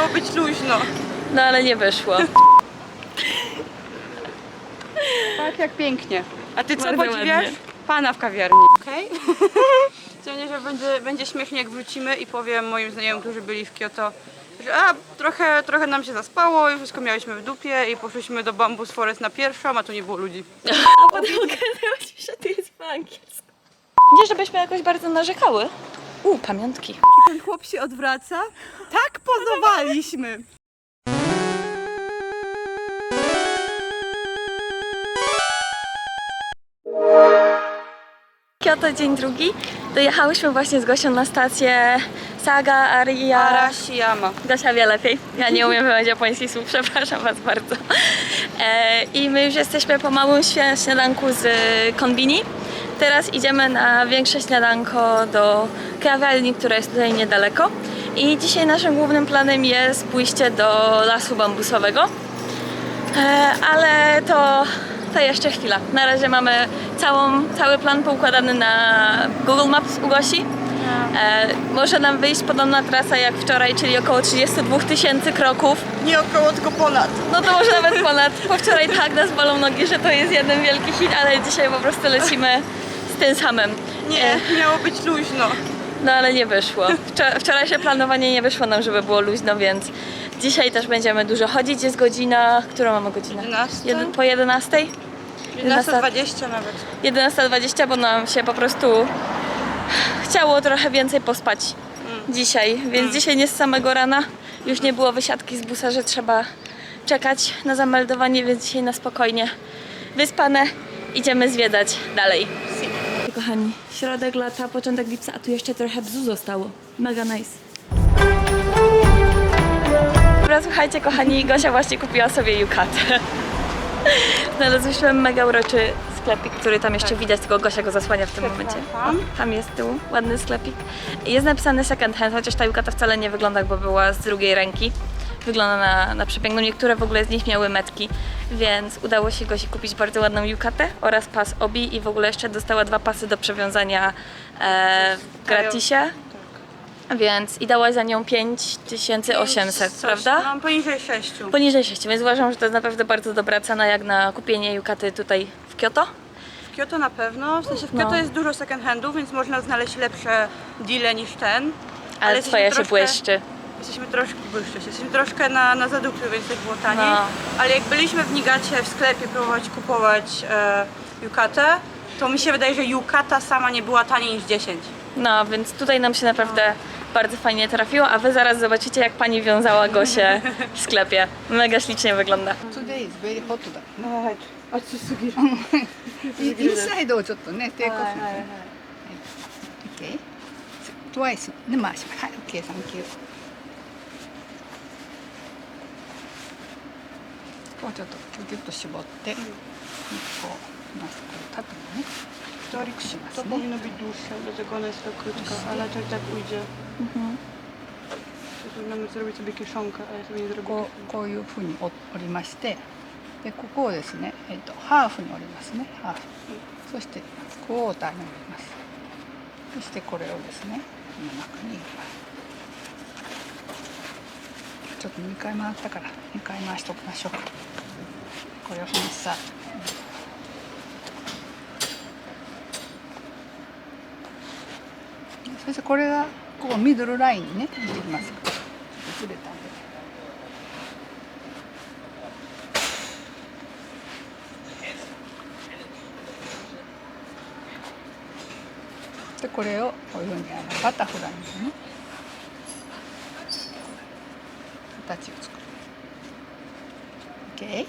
Miało być luźno. No ale nie wyszło. Tak jak pięknie. A ty co Bardzo podziwiasz? ładnie. Pana w kawiarni. Okej? Chciałam, że będzie śmiesznie jak wrócimy i powiem moim znajomym, którzy byli w Kyoto, że trochę nam się zaspało i wszystko miałyśmy w dupie i poszliśmy do Bambus Forest na pierwszą, a tu nie było ludzi. A potem okazało się, że to jest po angielsku. Nie, żebyśmy jakoś bardzo narzekały. Pamiątki. Ten chłop się odwraca. Tak pozowaliśmy. Kyoto, dzień drugi. Dojechałyśmy właśnie z Gosią na stację Saga Aria. Arashiyama. Gosia wie lepiej. Ja nie umiem wymawiać japońskich słów, przepraszam was bardzo. I my już jesteśmy po małym śniadanku z konbini. Teraz idziemy na większe śniadanko do kawiarni, która jest tutaj niedaleko. I dzisiaj naszym głównym planem jest pójście do lasu bambusowego. Ale to jeszcze chwila. Na razie mamy cały plan poukładany na Google Maps u Gosi. Może nam wyjść podobna trasa jak wczoraj, czyli około 32 000 kroków. Nie około, tylko ponad. No to może nawet ponad. Po wczoraj tak nas bolą nogi, że to jest jeden wielki hit, ale dzisiaj po prostu lecimy z tym samym. Nie, miało być luźno. No ale nie wyszło. Wczorajsze planowanie nie wyszło nam, żeby było luźno, więc dzisiaj też będziemy dużo chodzić. Jest godzina... Którą mamy godzinę? 11? Po 11? 11:20 nawet. 11:20, bo nam się po prostu chciało trochę więcej pospać dzisiaj, więc dzisiaj nie z samego rana. Już nie było wysiadki z busa, że trzeba czekać na zameldowanie, więc dzisiaj na spokojnie wyspane idziemy zwiedzać dalej. Kochani, środek lata, początek lipca, a tu jeszcze trochę bzu zostało. Mega nice. Dobra, słuchajcie kochani, Gosia właśnie kupiła sobie yukatę. Znalazłyśmy mega uroczy sklepik, który tam jeszcze widać, tylko Gosia go zasłania w tym momencie. Tam jest tył, ładny sklepik. Jest napisany second hand, chociaż ta yukata wcale nie wygląda, bo była z drugiej ręki. Wygląda na przepiękną. Niektóre w ogóle z nich miały metki, więc udało się Gosi kupić bardzo ładną yukatę oraz pas obi i w ogóle jeszcze dostała 2 pasy do przewiązania w gratisie. Więc i dałaś za nią 5800, prawda? Mam poniżej 6. Poniżej 6, więc uważam, że to jest naprawdę bardzo dobra cena jak na kupienie yukaty tutaj w Kyoto. W Kyoto na pewno, w sensie w Kyoto jest dużo second handów, więc można znaleźć lepsze deale niż ten. Ale twoja się błyszczy. Jesteśmy troszkę na zadupie, więc tak było taniej. No. Ale jak byliśmy w Nigacie w sklepie próbować kupować yukatę, to mi się wydaje, że yukata sama nie była taniej niż 10. No, więc tutaj nam się naprawdę bardzo fajnie trafiło, a wy zaraz zobaczycie jak pani wiązała Gosię w sklepie. Mega ślicznie wygląda. Today is very hot だ。暑すぎる。インサイドをちょっとね、テイクオフ。OK。twice で回します。はい、OK、サンキュー。こうちょっとギュッと絞って、こうます。これ縦にね、クリックします To ね。 powinno być dłuższe, dlatego ona jest tak krótka, ale to i tak ujdzie. Powinnamy zrobić sobie kieszonkę, a ja sobie nie zrobię. こういうふうに折りまして、でここをですね、ハーフに折りますね。ハーフ。そしてクォーターに折ります。そしてこれをですね、この中に入れます。ちょっと2回回ったから2回回しておきましょうか。これをさ、そしてこれがここミドルラインにね入れます。ちょっとずれたんで。でこれをこういうふうにバタフライにね形を作る。OK?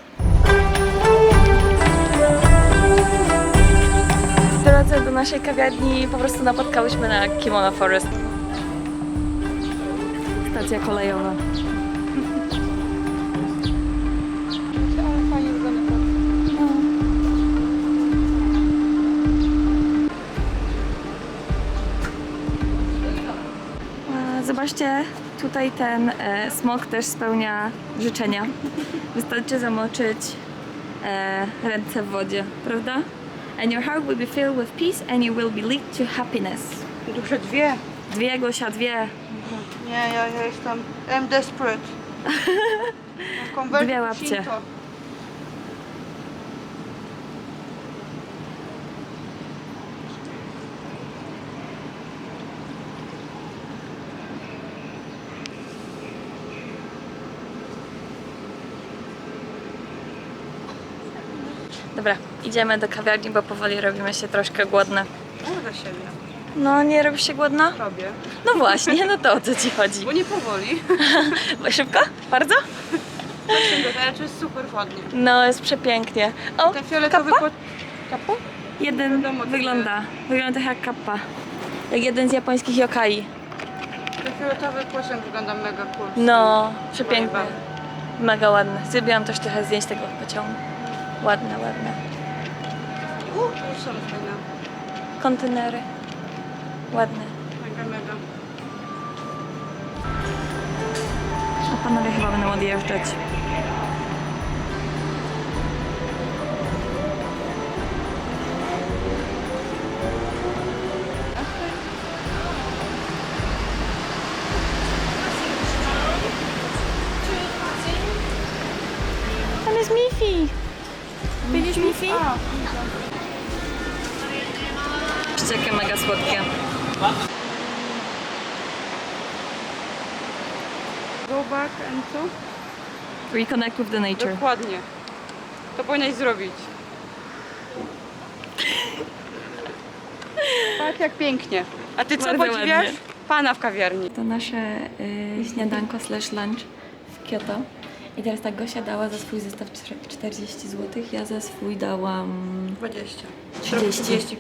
W drodze do naszej kawiarni po prostu napotkałyśmy na Kimono Forest. Stacja kolejowa. Zobaczcie, tutaj ten smok też spełnia życzenia. Wystarczy zamoczyć ręce w wodzie, prawda? And your heart will be filled with peace and you will be lead to happiness. Duże dwie. Dwie, Gosia, dwie. Nie, ja jestem... I'm desperate. Dwie łapcie. Dobra, idziemy do kawiarni, bo powoli robimy się troszkę głodne. Dla siebie. No, nie robisz się głodna? Robię. No właśnie, no to o co ci chodzi? Bo nie powoli. Szybko? Bardzo? Ale to jest super ładnie. No, jest przepięknie. O, Ten fioletowy kappa? Kappa? Jeden Wiadomo, to wygląda tak jak kappa. Jak jeden z japońskich yokai. Ten fioletowy pociąg wygląda mega cool. No, przepiękny. Ładny. Mega ładny. Zrobiłam też trochę zdjęć tego pociągu. Ładne, ładne. Tu już są fajne. Kontenery. Ładne. Mega, mega. A panowie chyba będą odjeżdżać. Tam jest Miffy! Widzisz Miffy? Patrzcie, jakie mega słodkie. Go back and co? Reconnect with the nature. Dokładnie. To powinnaś zrobić. Patrz jak pięknie. A ty co Bardzo podziwiasz? ładnie. Pana w kawiarni. To nasze śniadanko slash lunch w Kyoto. I teraz tak, Gosia dała za swój zestaw 40 zł, ja za swój dałam 20. 30.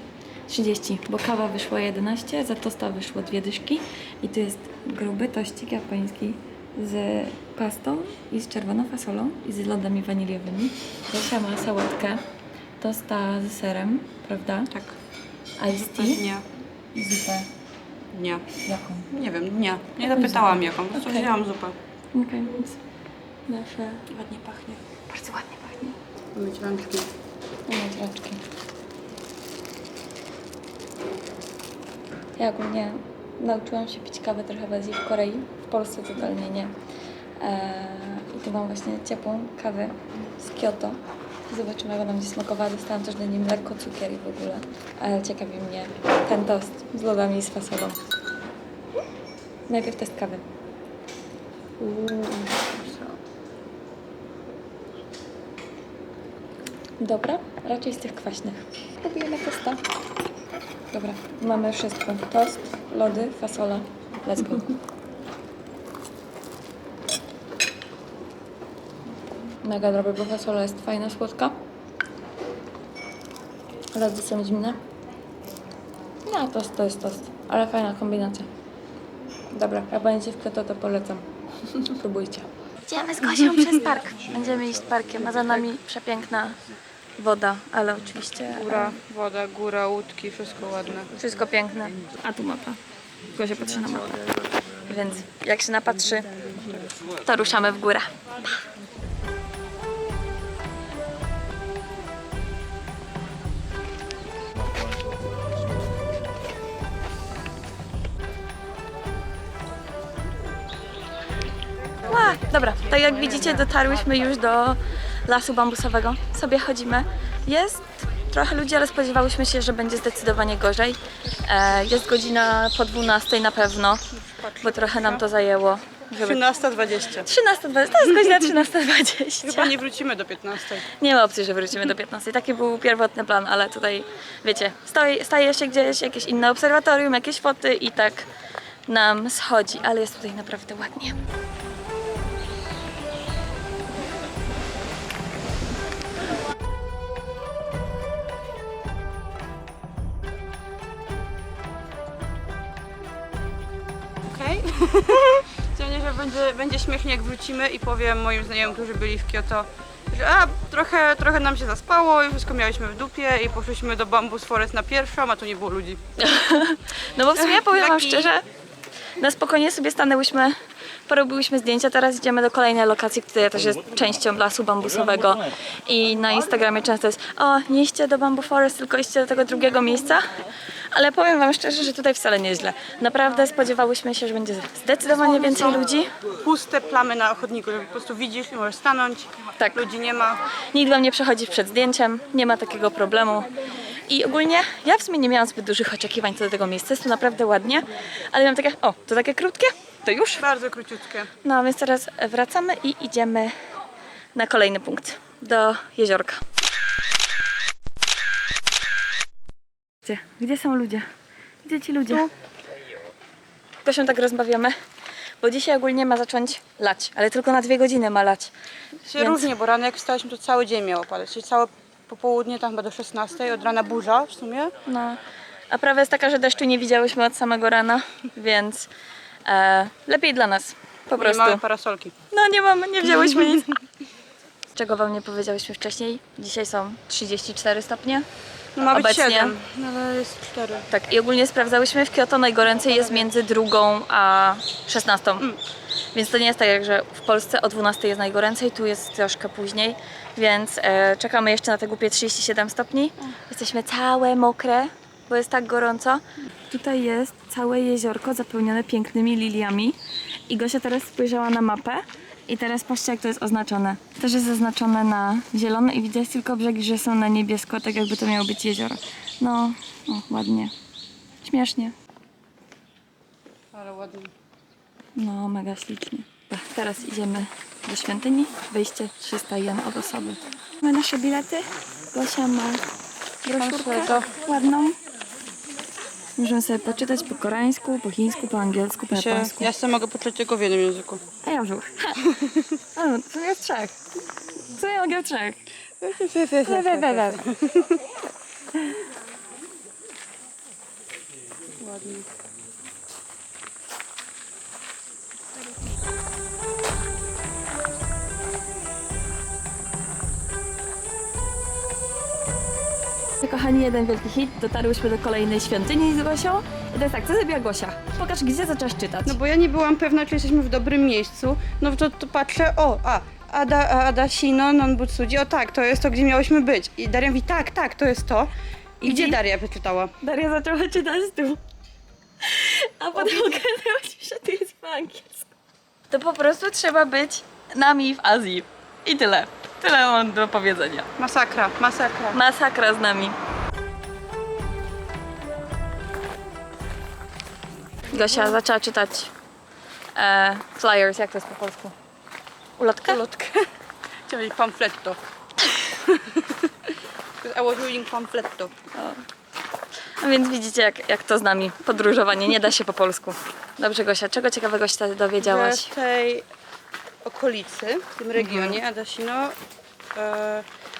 30, bo kawa wyszła 11, za tosta wyszło 2 dyszki i tu jest gruby tościk japoński z pastą i z czerwoną fasolą i z lodami waniliowymi. Gosia ma sałatkę, tosta z serem, prawda? Tak. Iced tea Nie. i zupę. Nie. Jaką? Nie wiem, nie. Nie dopytałam jaką. Po prostu Okej. wzięłam zupę. Okej, więc nasze... Ładnie pachnie. Bardzo ładnie pachnie. Myć rączki. Umyć rączki. Ja ogólnie nauczyłam się pić kawę trochę bardziej w Korei, w Polsce totalnie nie. I tu mam właśnie ciepłą kawę z Kyoto. Zobaczymy, jak ona będzie smakowała. Dostałam też do niej mleko, cukier i w ogóle. Ale ciekawi mnie ten tost z lodami i z fasolą. Najpierw test kawy. Dobra, raczej z tych kwaśnych. Próbujemy tosta. Dobra, mamy wszystko. Tost, lody, fasola. Let's go. Mega dobre, bo fasola jest fajna, słodka. Lody są zimne. No, tost to jest tost, ale fajna kombinacja. Dobra, jak będziecie w Kyoto, to polecam. Próbujcie. Idziemy z Gosią przez park. Będziemy iść parkiem, a za nami przepiękna woda, ale oczywiście Góra, woda, góra, łódki, wszystko ładne. wszystko piękne. A tu mapa. Gosia patrzy na mapę. Więc jak się napatrzy, to ruszamy w górę. Dobra, tak jak widzicie, dotarłyśmy już do lasu bambusowego. Sobie chodzimy. Jest trochę ludzi, ale spodziewałyśmy się, że będzie zdecydowanie gorzej. Jest godzina po 12 na pewno, bo trochę nam to zajęło. 13:20. 13:20, to jest godzina 13:20. Chyba nie wrócimy do 15. Nie ma opcji, że wrócimy do 15. Taki był pierwotny plan, ale tutaj, wiecie, staje się gdzieś, jakieś inne obserwatorium, jakieś foty i tak nam schodzi, ale jest tutaj naprawdę ładnie. Okej? Chciałam, że będzie śmiesznie jak wrócimy i powiem moim znajomym, którzy byli w Kyoto, że trochę nam się zaspało i wszystko miałyśmy w dupie i poszliśmy do Bambus Forest na pierwszą, a tu nie było ludzi. No bo w sumie powiem wam Taki- szczerze, na spokojnie sobie stanęłyśmy, porobiłyśmy zdjęcia, teraz idziemy do kolejnej lokacji, która też jest częścią lasu bambusowego i na Instagramie często jest: o, nie idźcie do Bamboo Forest, tylko idźcie do tego drugiego miejsca, Ale powiem wam szczerze, że tutaj wcale nie jest źle. Naprawdę spodziewałyśmy się, że będzie zdecydowanie więcej ludzi. Puste plamy na chodniku, że po prostu widzisz i możesz stanąć, Tak. ludzi nie ma. Nikt wam nie przechodzi przed zdjęciem, nie ma takiego problemu. I ogólnie ja w sumie nie miałam zbyt dużych oczekiwań co do tego miejsca, jest tu naprawdę ładnie. Ale miałam takie, o, to takie krótkie? To już? Bardzo króciutkie. No więc teraz wracamy i idziemy na kolejny punkt, do jeziorka. Gdzie są ludzie? Gdzie ci ludzie? To się tak rozmawiamy, bo dzisiaj ogólnie ma zacząć lać, ale tylko na 2 godziny ma lać. Się różnie, bo rano jak wstaliśmy, to cały dzień miało padać, czyli całe popołudnie, tam chyba do 16, od rana burza w sumie. No, a prawda jest taka, że deszczu nie widziałyśmy od samego rana, więc lepiej dla nas, po Nie prostu. mamy parasolki. No nie mamy, nie wzięłyśmy nic. Czego wam nie powiedziałyśmy wcześniej? Dzisiaj są 34 stopnie. No ma być Obecnie. 7, ale jest 4. Tak, i ogólnie sprawdzałyśmy w Kyoto, najgoręcej jest między 2 a 16. Więc to nie jest tak, jak że w Polsce o 12 jest najgoręcej, tu jest troszkę później, więc czekamy jeszcze na te głupie 37 stopni. Jesteśmy całe mokre, bo jest tak gorąco. Tutaj jest całe jeziorko zapełnione pięknymi liliami i Gosia teraz spojrzała na mapę i teraz patrzcie, jak to jest oznaczone. Też jest zaznaczone na zielono i widać tylko brzegi, że są na niebiesko, tak jakby to miało być jezioro. No, ładnie. Śmiesznie. Ale ładnie. No, mega ślicznie. Teraz idziemy do świątyni. Wejście 300 jen od osoby. Mamy nasze bilety. Gosia ma broszurkę ładną. Możemy sobie poczytać po koreańsku, po chińsku, po angielsku, po japońsku. Ja sobie mogę poczytać tylko w jednym języku. A ja już. A, to jest 3. Co ja mogę 3? Ładnie. Kochani, jeden wielki hit. Dotarłyśmy do kolejnej świątyni z Gosią. I to jest tak, co zrobiła Gosia? Pokaż, gdzie zaczęłaś czytać. No bo ja nie byłam pewna, czy jesteśmy w dobrym miejscu. No to patrzę, Ada Shino Nonbutsuji. O tak, to jest to, gdzie miałyśmy być. I Daria mówi, tak, to jest to. I gdzie Daria przeczytała? Daria zaczęła czytać tu. A potem okazało się, że to jest po angielsku. To po prostu trzeba być nami w Azji. I tyle. Tyle mam do powiedzenia. Masakra. Masakra z nami. Gosia zaczęła czytać flyers, jak to jest po polsku? Ulotkę? Ulotkę. Czyli pamfletto. I was reading pamfletto. No więc widzicie, jak to z nami. Podróżowanie nie da się po polsku. Dobrze, Gosia, czego ciekawego się dowiedziałaś? W tej okolicy, w tym regionie Adashino,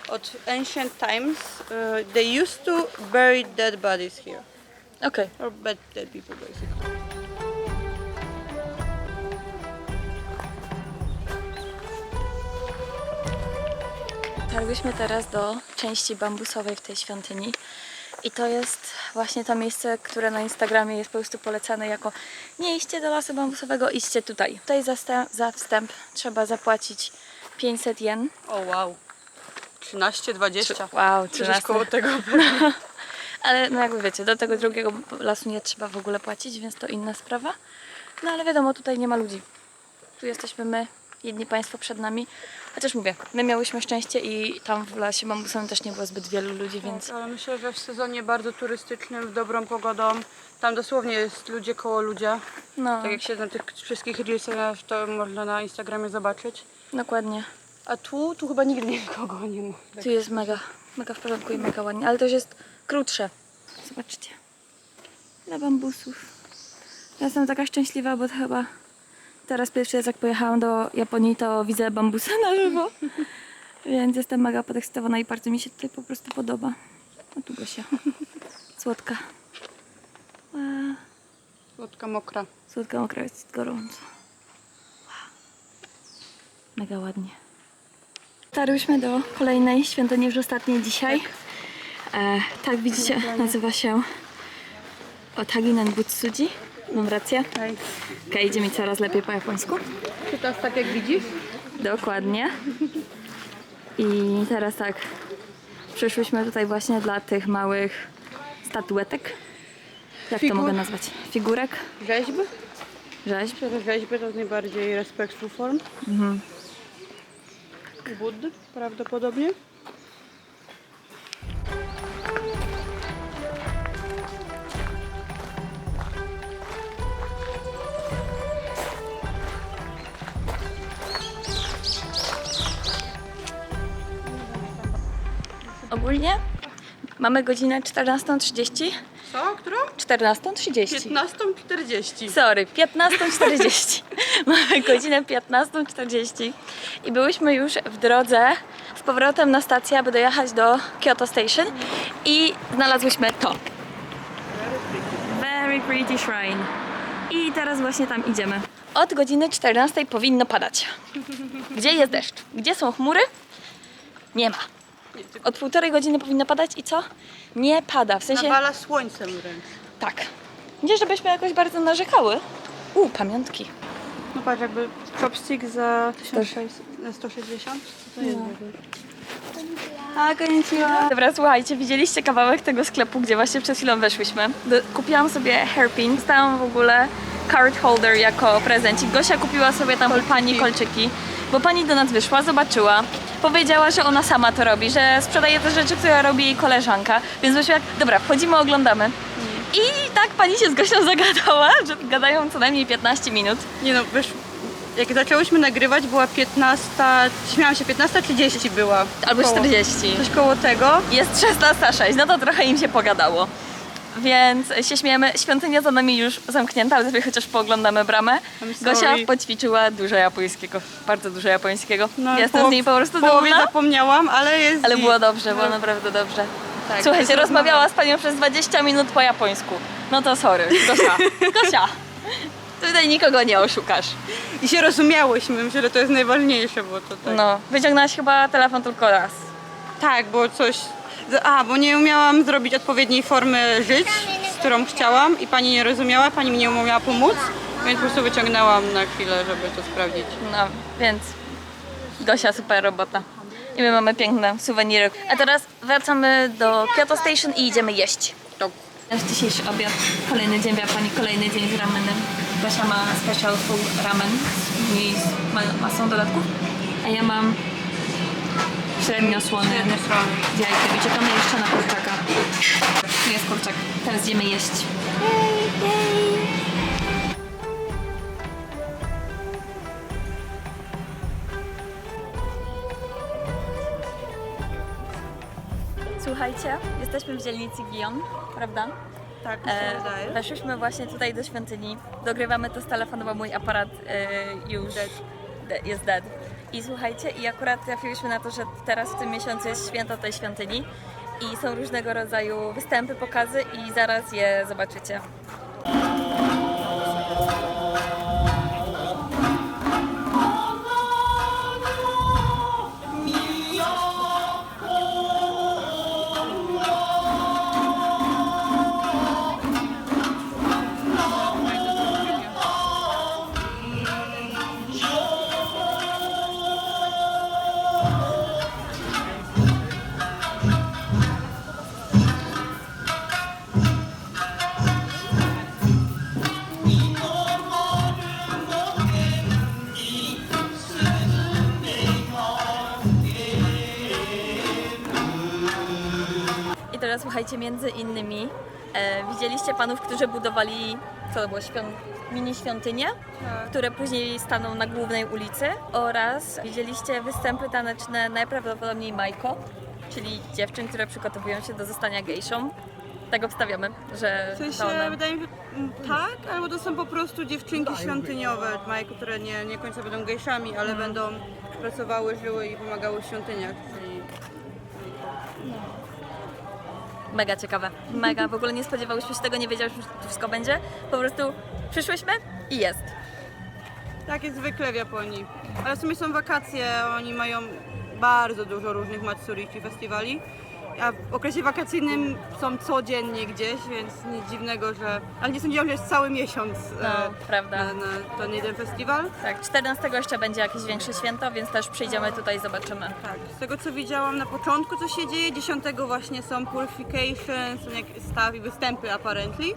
od ancient times, they used to bury dead bodies here. Okej. Or dead people basically. Dotarłyśmy teraz do części bambusowej w tej świątyni i to jest właśnie to miejsce, które na Instagramie jest po prostu polecane jako nie idźcie do lasu bambusowego, idźcie tutaj. Tutaj za wstęp trzeba zapłacić 500 jen. O wow. 13, 20. Wow, Coś 13. koło tego. Ale no jakby wiecie, do tego drugiego lasu nie trzeba w ogóle płacić, więc to inna sprawa. No ale wiadomo, tutaj nie ma ludzi. Tu jesteśmy my, jedni państwo przed nami. Chociaż mówię, my miałyśmy szczęście i tam w lasie bambusowym też nie było zbyt wielu ludzi, więc Ale myślę, że w sezonie bardzo turystycznym, w dobrą pogodą, tam dosłownie jest ludzie koło ludzie. no, Tak jak się na tych wszystkich reelsach, to można na Instagramie zobaczyć. dokładnie. A tu chyba nigdy nikogo nie ma. Tu jest mega w porządku i mega ładnie, ale też jest krótsze. Zobaczcie. Dla bambusów. Ja jestem taka szczęśliwa, bo to chyba teraz pierwszy raz jak pojechałam do Japonii, to widzę bambusy na żywo. Więc jestem mega podekscytowana i bardzo mi się tutaj po prostu podoba. O tu Gosia. Słodka. Słodka, mokra. Słodka, mokra, jest gorąco. Mega ładnie. Dotarłyśmy do kolejnej świątyni, już ostatniej dzisiaj. Tak, widzicie, nazywa się Otagi Nenbutsuji. Mam rację? Hej. Okej, idzie mi coraz lepiej po japońsku. Czytasz tak jak widzisz? Dokładnie. I teraz tak, przyszłyśmy tutaj właśnie dla tych małych statuetek. Jak Figur? to mogę nazwać? Figurek? Rzeźby? Rzeźb? Rzeźby to najbardziej respectful form. Mhm. Buddy prawdopodobnie. Ogólnie mamy godzinę 14:30. Co? Którą? 14:30. 15:40. Sorry, 15:40. Mamy godzinę 15:40 i byłyśmy już w drodze z powrotem na stację, aby dojechać do Kyoto Station i znalazłyśmy to. Very pretty shrine. I teraz właśnie tam idziemy. Od godziny 14 powinno padać. Gdzie jest deszcz? Gdzie są chmury? Nie ma. Od 1,5 godziny powinno padać i co? Nie pada, w sensie... Nawala słońcem wręcz. Tak. Nie, żebyśmy jakoś bardzo narzekały. pamiątki. No patrz, jakby chopstick za 160? Co to jest? Dobra, słuchajcie, widzieliście kawałek tego sklepu, gdzie właśnie przed chwilą weszłyśmy. Kupiłam sobie hairpin, dostałam w ogóle card holder jako prezencik. Gosia kupiła sobie tam pani kolczyki, bo pani do nas wyszła, zobaczyła, powiedziała, że ona sama to robi, że sprzedaje te rzeczy, które robi jej koleżanka, więc myślę, dobra, wchodzimy, oglądamy. I tak pani się z Gosią zagadała, że gadają co najmniej 15 minut. Nie no, wiesz, jak zaczęłyśmy nagrywać, była 15, śmiałam się, 15:30 była. Albo Koło- 40. Coś koło tego. Jest 16:06, no to trochę im się pogadało. Więc się śmiejemy, świątynia za nami już zamknięta, ale sobie chociaż pooglądamy bramę. I'm Gosia sorry. poćwiczyła dużo japońskiego, bardzo dużo japońskiego. No, Jestem z niej po prostu połowie dumna, zapomniałam, ale jest... ale było dobrze, było No. naprawdę dobrze. Tak, Słuchajcie, jest rozmawiała z panią przez 20 minut po japońsku. No to sorry, Gosia. Gosia, tutaj nikogo nie oszukasz. I się rozumiałyśmy, myślę, że to jest najważniejsze, bo to tak... No, wyciągnęłaś chyba telefon tylko raz. Tak, bo coś... bo nie umiałam zrobić odpowiedniej formy żyć, z którą chciałam i pani nie rozumiała, pani mi nie umiała pomóc, więc po prostu wyciągnęłam na chwilę, żeby to sprawdzić. No, więc Gosia, super robota. I my mamy piękne suweniry. A teraz wracamy do Kyoto Station i idziemy jeść. Tak. Nasz dzisiejszy obiad, kolejny dzień w Japonii, kolejny dzień z ramenem. Gosia ma special full ramen z masą dodatków, a ja mam średnio słony z jajkiem i czekamy jeszcze na kurczaka. Tu jest kurczak, teraz idziemy jeść. Słuchajcie, jesteśmy w dzielnicy Gion, prawda? Tak, mi się wydaje. Weszliśmy właśnie tutaj do świątyni, dogrywamy to z telefonu, bo mój aparat już jest dead. I słuchajcie, i akurat trafiliśmy na to, że teraz w tym miesiącu jest święto tej świątyni i są różnego rodzaju występy, pokazy i zaraz je zobaczycie. I teraz słuchajcie, między innymi widzieliście panów, którzy budowali, co to było, mini świątynie, które później staną na głównej ulicy, oraz widzieliście występy taneczne najprawdopodobniej Maiko, czyli dziewczyn, które przygotowują się do zostania gejszą. Tak obstawiamy, że W sensie, to one. wydaje mi się, tak, albo to są po prostu dziewczynki świątyniowe, Majku, które nie końca będą gejszami, ale będą pracowały, żyły i pomagały w świątyniach, czyli... Mega ciekawe, mega. W ogóle nie spodziewałyśmy się tego, nie wiedziałyśmy, że to wszystko będzie. Po prostu przyszłyśmy i jest. Tak jest zwykle w Japonii. Ale w sumie są wakacje, oni mają bardzo dużo różnych Matsuri festiwali. A w okresie wakacyjnym są codziennie gdzieś, więc nic dziwnego, że... Ale nie sądziłam, że jest cały miesiąc No, prawda. na ten jeden festiwal. Tak, 14 jeszcze będzie jakieś większe święto, więc też przyjdziemy tutaj i zobaczymy. Tak, z tego co widziałam na początku, co się dzieje, 10 właśnie są purification, są staw i występy apparently.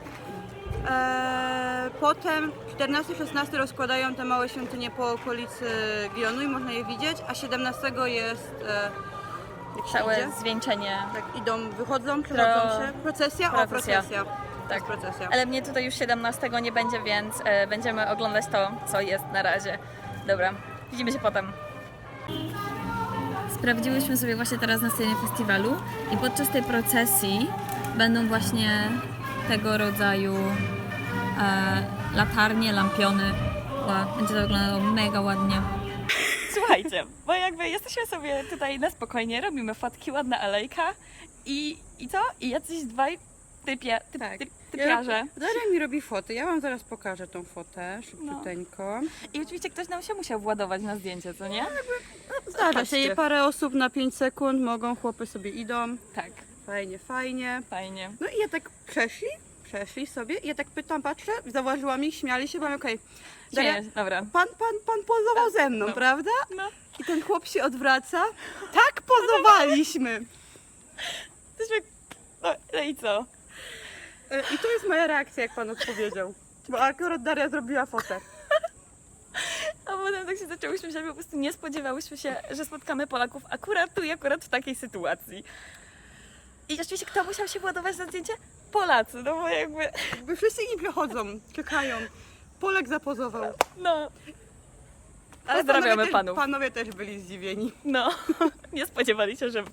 Potem 14-16 rozkładają te małe świątynie po okolicy Gionu i można je widzieć, a 17 jest jak się Całe idzie? zwieńczenie. Tak, idą, wychodzą, przechodzą się. Procesja? O, Procesja. procesja. Tak. Procesja. Ale mnie tutaj już 17 nie będzie, więc będziemy oglądać to, co jest na razie. Dobra, widzimy się potem. Sprawdziłyśmy sobie właśnie teraz na scenie festiwalu i podczas tej procesji będą właśnie tego rodzaju latarnie, lampiony. Będzie to wyglądało mega ładnie. Słuchajcie, bo jakby jesteśmy sobie tutaj na spokojnie, robimy fotki, ładna alejka i co? I jacyś dwaj typiarze. Daria mi robi fotę, ja wam zaraz pokażę tą fotę szybciuteńko. I oczywiście ktoś nam się musiał władować na zdjęcie, co nie? Zdarza się, Patrzcie. je parę osób na 5 sekund mogą, chłopy sobie idą. Tak, Fajnie, fajnie. fajnie. No i ja tak przeszli sobie i ja tak pytam, patrzę, zauważyłam ich, śmiali się, bo okej. Daria, Śmieję, dobra. pan pozował ze mną, No. prawda? No. I ten chłop się odwraca. Tak pozowaliśmy! No i co? I to jest moja reakcja, jak pan odpowiedział. Bo akurat Daria zrobiła fotę. A potem tak się zaczęłyśmy śmiać, po prostu nie spodziewałyśmy się, że spotkamy Polaków akurat tu i akurat w takiej sytuacji. I oczywiście kto musiał się władować na zdjęcie? Polacy, no bo jakby, Jakby wszyscy inni przechodzą, czekają. Polak zapozował. no. Ale Pozdrawiamy panów. Panowie też byli zdziwieni. No, nie spodziewali się, że...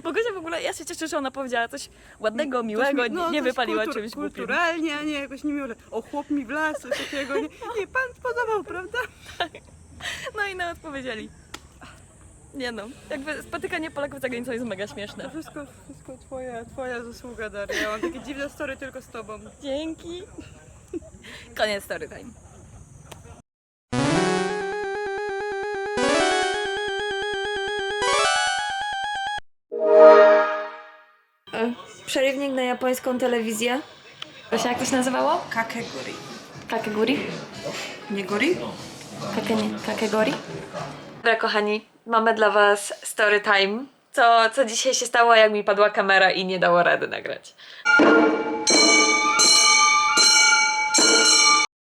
Bo Gosia w ogóle, ja się cieszę, że ona powiedziała coś ładnego, miłego, nie coś wypaliła czymś głupim. kulturalnie, a nie jakoś niemiło, że o chłop mi wlazł, coś takiego. Nie, pan pozował, prawda? No i nam odpowiedzieli. Nie no, jakby spotykanie Polaków za granicą jest mega To śmieszne. wszystko twoja zasługa, Daria. Ja mam takie dziwne story tylko z tobą. Dzięki. Koniec story time. Przerywnik na japońską telewizję. To się jak to się nazywało? Kakegori. Kakeguri? Nie gori? Kakegori? Dobra kochani, mamy dla was story time. Co dzisiaj się stało, jak mi padła kamera i nie dało rady nagrać.